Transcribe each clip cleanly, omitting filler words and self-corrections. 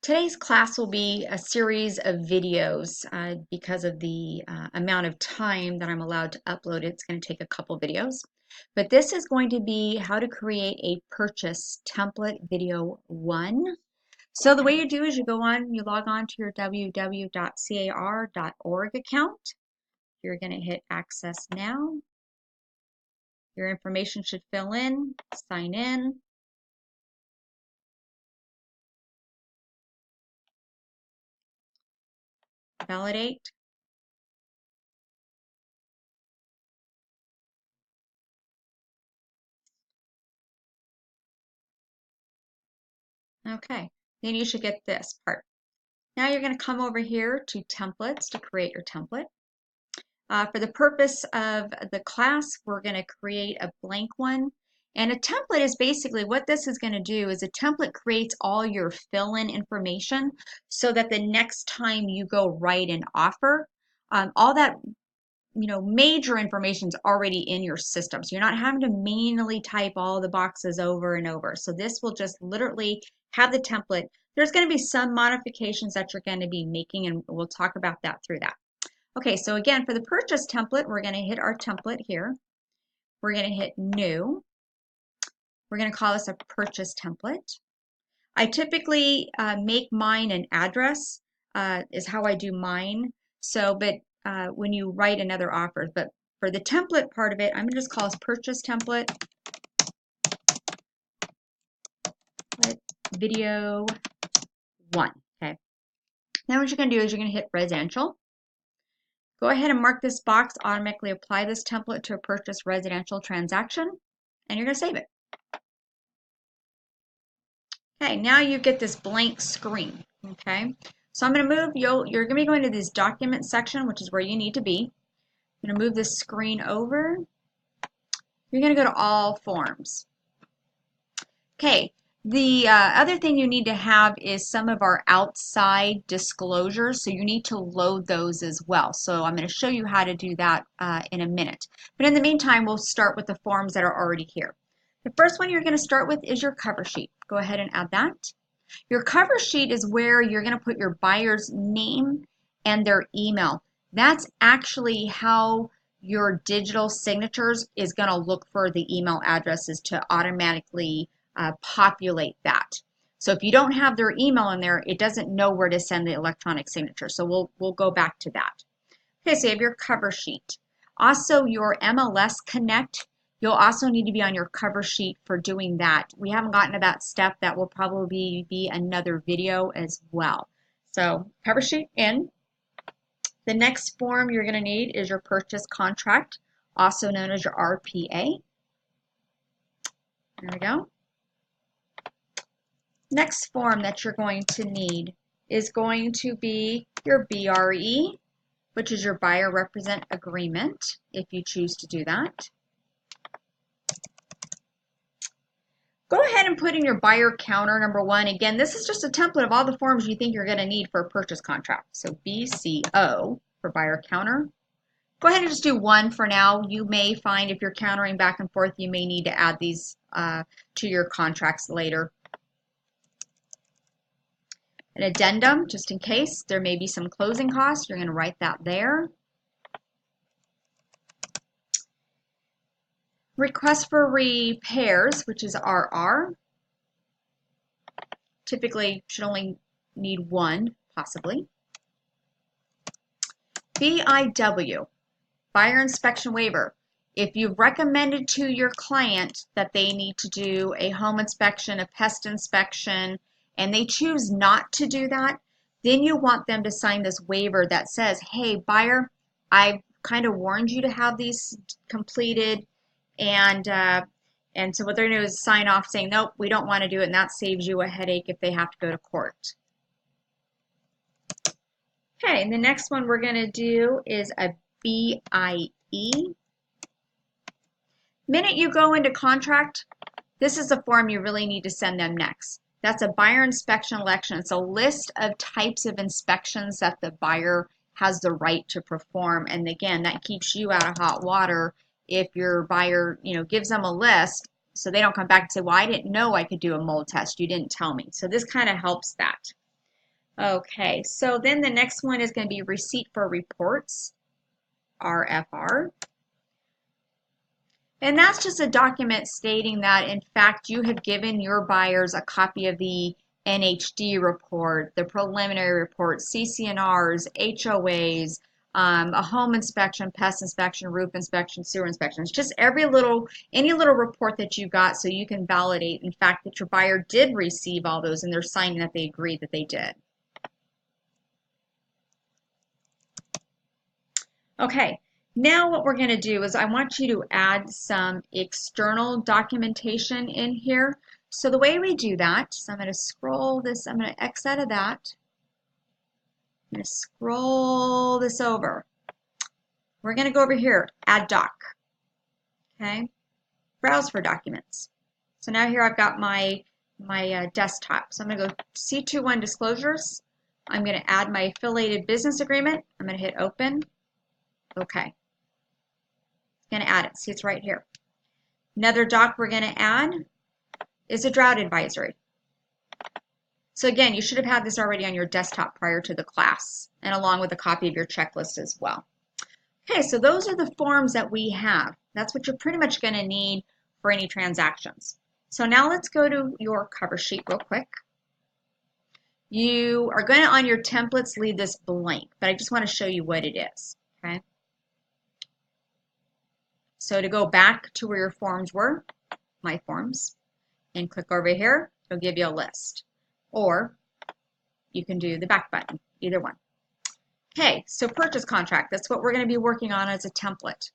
Today's class will be a series of videos because of the amount of time that I'm allowed to upload. It's going to take a couple videos. But this is going to be how to create a purchase template video 1. So the way you do is you log on to your www.car.org account. You're going to hit Access Now. Your information should fill in, sign in. Validate. Okay, then you should get this part. Now you're going to come over here to templates to create your template. For the purpose of the class, we're going to create a blank one. And a template is basically what this is going to do is a template creates all your fill-in information so that the next time you go write an offer, all that major information is already in your system. So you're not having to manually type all the boxes over and over. So this will just literally have the template. There's going to be some modifications that you're going to be making, and we'll talk about that through that. Okay, so again, for the purchase template, we're going to hit our template here. We're going to hit New. We're going to call this a purchase template. I typically make mine an address, is how I do mine. So, but when you write another offer, but for the template part of it, I'm going to just call this purchase template video 1. Okay. Now what you're going to do is you're going to hit residential. Go ahead and mark this box, automatically apply this template to a purchase residential transaction, and you're going to save it. Okay, now you get this blank screen. Okay, so I'm going to move, you're going to be going to this document section, which is where you need to be. I'm going to move this screen over. You're going to go to all forms. Okay, the other thing you need to have is some of our outside disclosures, so you need to load those as well. So I'm going to show you how to do that in a minute. But in the meantime, we'll start with the forms that are already here. The first one you're going to start with is your cover sheet. Go ahead and add that. Your cover sheet is where you're going to put your buyer's name and their email. That's actually how your digital signatures is going to look for the email addresses to automatically populate that. So if you don't have their email in there, it doesn't know where to send the electronic signature. So we'll go back to that. Okay, so you have your cover sheet. Also, your MLS Connect, you'll also need to be on your cover sheet for doing that. We haven't gotten to that step. That will probably be another video as well. So cover sheet in. The next form you're going to need is your purchase contract, also known as your RPA. There we go. Next form that you're going to need is going to be your BRE, which is your buyer represent agreement, if you choose to do that. Go ahead and put in your buyer counter number 1. Again, this is just a template of all the forms you think you're going to need for a purchase contract. So BCO for buyer counter. Go ahead and just do 1 for now. You may find if you're countering back and forth, you may need to add these to your contracts later. An addendum, just in case there may be some closing costs, you're going to write that there. Request for repairs, which is RR. Typically should only need 1, possibly. BIW, buyer inspection waiver. If you've recommended to your client that they need to do a home inspection, a pest inspection, and they choose not to do that, then you want them to sign this waiver that says, hey, buyer, I kind of warned you to have these completed, and so what they're going to do is sign off saying, nope, we don't want to do it, and that saves you a headache if they have to go to court. Okay, and the next one we're going to do is a BIE. Minute you go into contract, this is the form you really need to send them next. That's a buyer inspection election. It's a list of types of inspections that the buyer has the right to perform. And again, that keeps you out of hot water if your buyer, gives them a list so they don't come back and say, well, I didn't know I could do a mold test. You didn't tell me. So this kind of helps that. Okay, so then the next one is going to be receipt for reports, RFR. And that's just a document stating that, in fact, you have given your buyers a copy of the NHD report, the preliminary report, CCNRs, HOAs, a home inspection, pest inspection, roof inspection, sewer inspections, just any little report that you got so you can validate, in fact, that your buyer did receive all those and they're signing that they agreed that they did. Okay. Now what we're going to do is I want you to add some external documentation in here. So the way we do that, so I'm going to scroll this, I'm going to X out of that. I'm going to scroll this over. We're going to go over here, add doc. Okay, browse for documents. So now here I've got my desktop. So I'm going to go C21 disclosures. I'm going to add my affiliated business agreement. I'm going to hit open. Okay. Going to add it. See, it's right here. Another doc we're going to add is a drought advisory. So again, you should have had this already on your desktop prior to the class, and along with a copy of your checklist as well. Okay, so those are the forms that we have. That's what you're pretty much going to need for any transactions. So now let's go to your cover sheet real quick. You are going to, on your templates, leave this blank, but I just want to show you what it is. Okay. So to go back to where your forms were, my forms, and click over here, it'll give you a list. Or you can do the back button, either one. Okay, so purchase contract, that's what we're going to be working on as a template.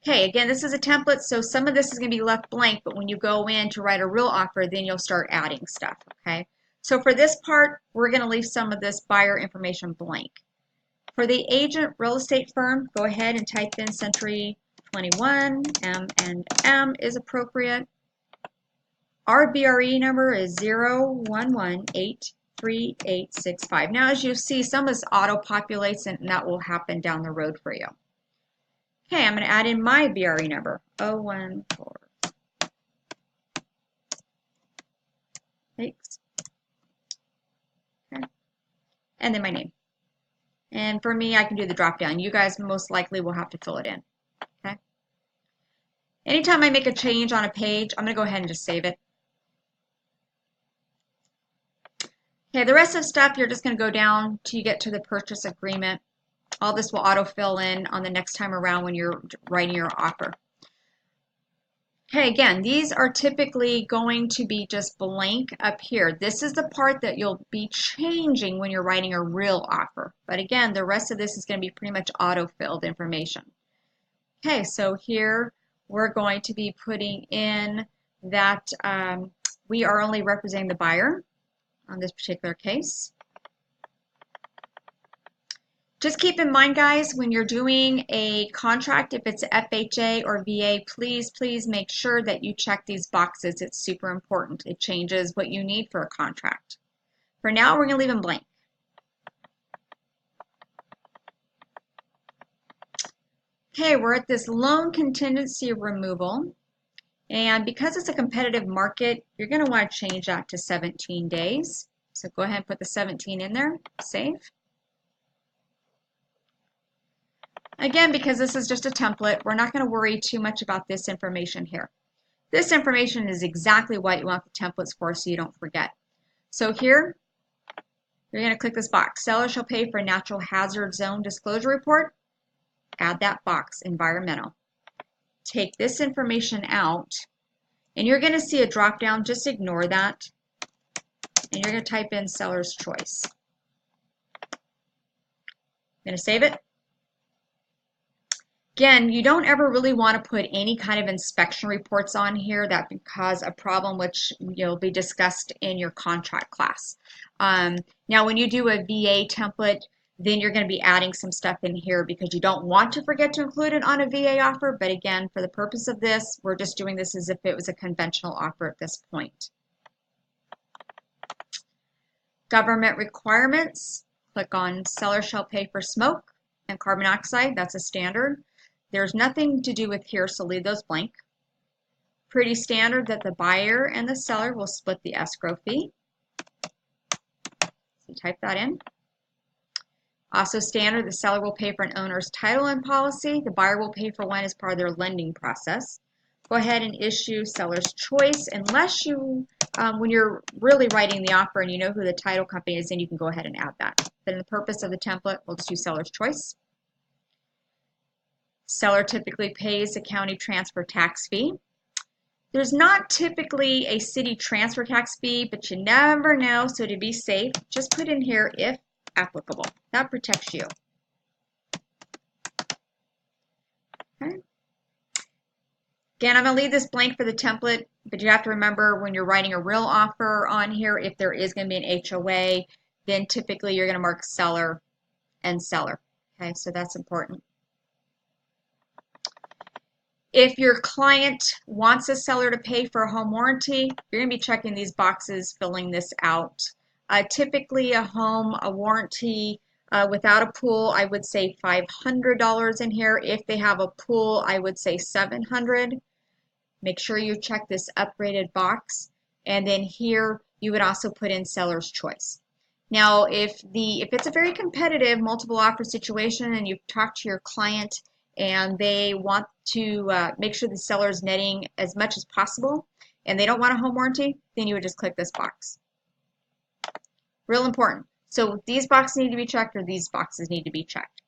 Okay, again, this is a template, so some of this is going to be left blank, but when you go in to write a real offer, then you'll start adding stuff, okay? So for this part, we're going to leave some of this buyer information blank. For the agent real estate firm, go ahead and type in Century 21, M is appropriate. Our BRE number is 0118385. Now, as you see, some of this auto-populates, and that will happen down the road for you. Okay, I'm going to add in my BRE number, 014. Thanks. Okay. And then my name. And for me, I can do the drop down. You guys most likely will have to fill it in. Okay. Anytime I make a change on a page, I'm going to go ahead and just save it. Okay, the rest of the stuff, you're just going to go down till you get to the purchase agreement. All this will auto-fill in on the next time around when you're writing your offer. Okay, again, these are typically going to be just blank up here. This is the part that you'll be changing when you're writing a real offer. But again, the rest of this is going to be pretty much auto-filled information. Okay, so here we're going to be putting in that we are only representing the buyer on this particular case. Just keep in mind, guys, when you're doing a contract, if it's FHA or VA, please make sure that you check these boxes. It's super important. It changes what you need for a contract. For now, we're going to leave them blank. Okay, we're at this loan contingency removal. And because it's a competitive market, you're going to want to change that to 17 days. So go ahead and put the 17 in there, save. Again, because this is just a template, we're not going to worry too much about this information here. This information is exactly what you want the templates for, so you don't forget. So here, you're going to click this box. Seller shall pay for natural hazard zone disclosure report. Add that box, environmental. Take this information out, and you're going to see a drop down. Just ignore that, and you're going to type in seller's choice. I'm going to save it. Again, you don't ever really want to put any kind of inspection reports on here that can cause a problem, which will be discussed in your contract class. Now, when you do a VA template, then you're going to be adding some stuff in here because you don't want to forget to include it on a VA offer. But again, for the purpose of this, we're just doing this as if it was a conventional offer at this point. Government requirements. Click on seller shall pay for smoke and carbon dioxide. That's a standard. There's nothing to do with here, so leave those blank. Pretty standard that the buyer and the seller will split the escrow fee. So You type that in. Also standard, the seller will pay for an owner's title and policy. The buyer will pay for one as part of their lending process. Go ahead and issue seller's choice unless you, when you're really writing the offer and you know who the title company is, then you can go ahead and add that. But in the purpose of the template, we'll just do seller's choice. Seller typically pays the county transfer tax fee. There's not typically a city transfer tax fee, but you never know, so to be safe, just put in here if applicable. That protects you. Okay. Again, I'm going to leave this blank for the template, but you have to remember when you're writing a real offer on here, if there is going to be an HOA, then typically you're going to mark seller and seller. Okay, so that's important. If your client wants a seller to pay for a home warranty, you're going to be checking these boxes, filling this out. Typically a warranty without a pool, I would say $500 in here. If they have a pool, I would say $700. Make sure you check this upgraded box. And then here you would also put in seller's choice. Now if it's a very competitive multiple offer situation and you've talked to your client and they want to make sure the seller is netting as much as possible and they don't want a home warranty, then you would just click this box. Real important. So these boxes need to be checked or these boxes need to be checked.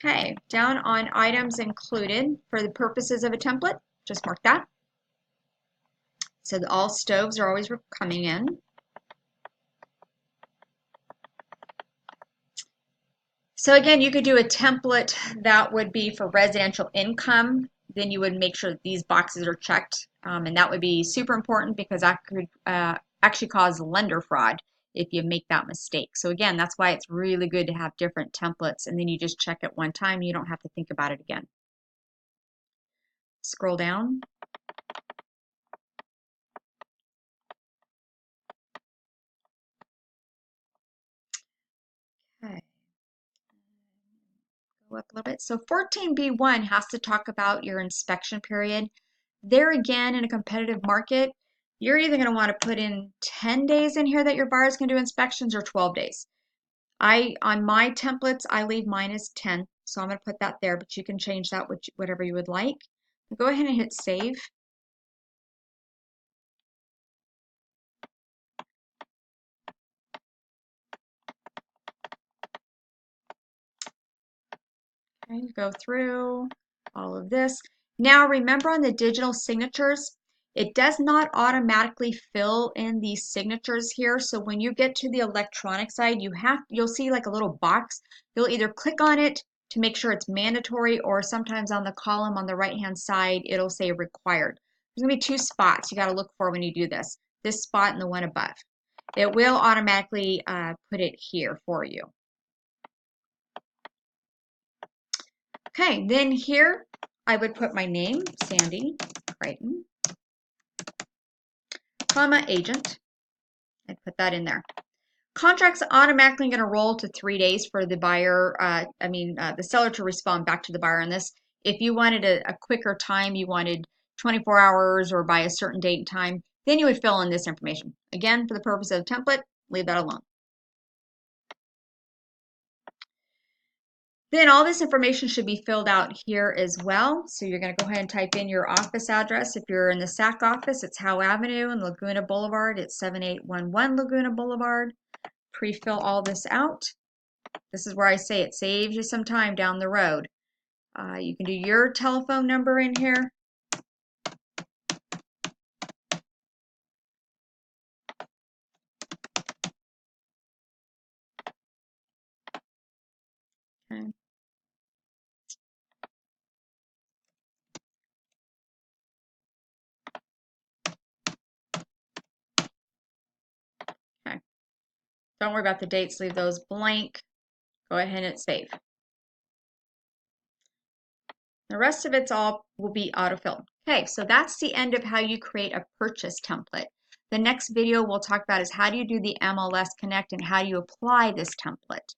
Okay, down on items included for the purposes of a template, just mark that. So that all stoves are always coming in. So again, you could do a template that would be for residential income. Then you would make sure that these boxes are checked. And that would be super important because that could actually cause lender fraud if you make that mistake. So again, that's why it's really good to have different templates and then you just check it one time. You don't have to think about it again. Scroll down. Okay. Go up a little bit. So 14B1 has to talk about your inspection period. There again, in a competitive market, you're either going to want to put in 10 days in here that your buyers can do inspections or 12 days. On my templates, I leave mine as 10, so I'm going to put that there, but you can change that whatever you would like. Go ahead and hit save. Okay, go through all of this. Now remember on the digital signatures, it does not automatically fill in these signatures here. So when you get to the electronic side, you'll see like a little box. You'll either click on it to make sure it's mandatory, or sometimes on the column on the right-hand side, it'll say required. There's gonna be two spots you gotta look for when you do this. This spot and the one above. It will automatically put it here for you. Okay, then here I would put my name, Sandy Crichton, comma, agent. I'd put that in there. Contract's automatically going to roll to 3 days for the buyer, the seller to respond back to the buyer on this. If you wanted a quicker time, you wanted 24 hours or by a certain date and time, then you would fill in this information. Again, for the purpose of the template, leave that alone. Then all this information should be filled out here as well. So you're going to go ahead and type in your office address. If you're in the SAC office, it's Howe Avenue and Laguna Boulevard. It's 7811 Laguna Boulevard. Pre-fill all this out. This is where I say it saves you some time down the road. You can do your telephone number in here. Okay. Okay. Don't worry about the dates, leave those blank. Go ahead and hit save. The rest of it's all will be autofilled. Okay, so that's the end of how you create a purchase template. The next video we'll talk about is how do you do the MLS Connect and how do you apply this template.